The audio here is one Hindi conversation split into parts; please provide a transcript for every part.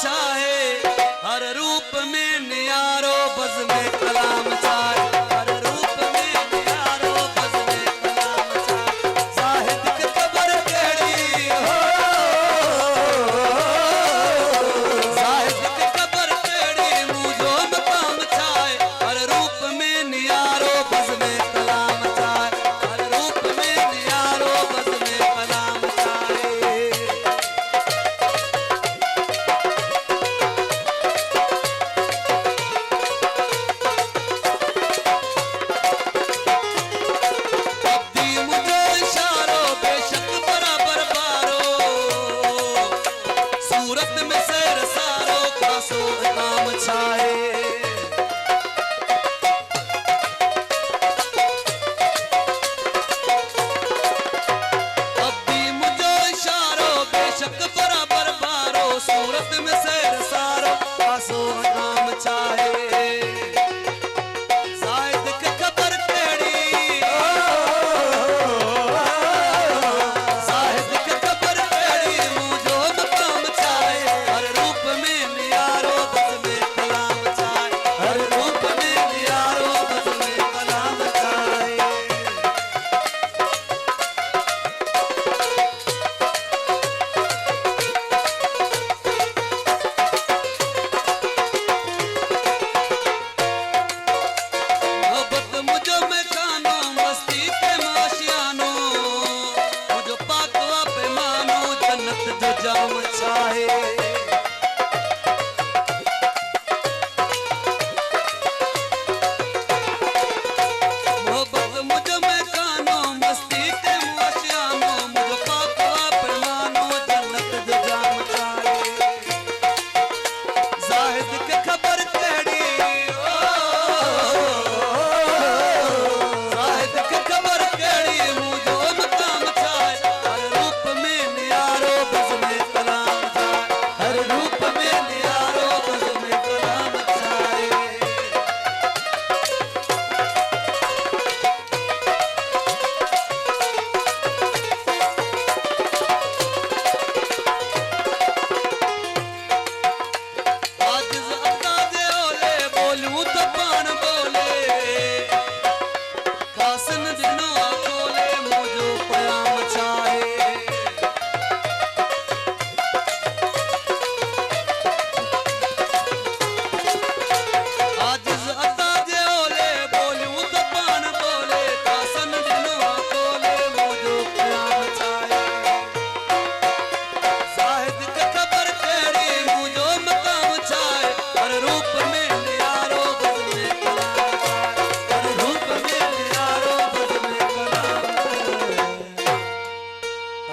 छाए, हर रूप में नियारो बज़ में कलाम छाए, हर रूप में नियारो बज़ में कलाम छाए। ज़ाहिद की ख़बर कहिड़ी हो, ज़ाहिद की ख़बर कहिड़ी, मुंहिंजो मक़ाम छाए, हर रूप में नियारो बज़ में कलाम छाए, हर रूप में नियारो बज़ में कलाम छाए। सूरत में सैर सारो आसो नाम चाहे। ज़ाहिद की ख़बर कहिड़ी, ज़ाहिद की ख़बर कहिड़ी, मुंहिंजो मक़ाम छाए, हर रूप में नियारो बज़ में कलाम छाए, हर रूप में नियारो बज़ में कलाम छाए। जाम चाहे मोहब्बत मुझ में कानो, मस्ती के मुआशियानो, मुझ पाको पैमानो, जन्नत जो जाम चाहे। ज़ाहिद की ख़बर कहिड़ी, ज़ाहिद की ख़बर कहिड़ी, मुंहिंजो मक़ाम छाए, हर रूप में नियारो बज़ में कलाम छाए, हर रूप में नियारो बज़ में कलाम छाए। आजिज़ अता जे ओले बोलूं तो पाण बोले, कासिन ॾिनो खोले, मुंहिंजो क़याम छाए। आजिज़ अता जे ओले बोलूं तो पाण बोले, कासिन ॾिनो खोले, मुंहिंजो क़याम छाए। ज़ाहिद की ख़बर कहिड़ी, मुंहिंजो मक़ाम छाए, हर रूप में नियारो बज़ में कलाम छाए, हर रूप में नियारो बज़ में कलाम छाए।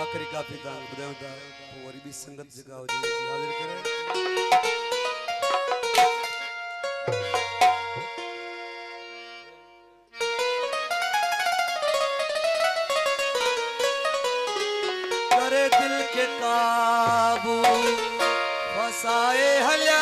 आख़िरी काफ़ी तव्हां ॿुधायूं था, पोइ वरी ॿी संगत जेका हुजे हाज़िर करे। करे दिल के काबू फसाए हल्या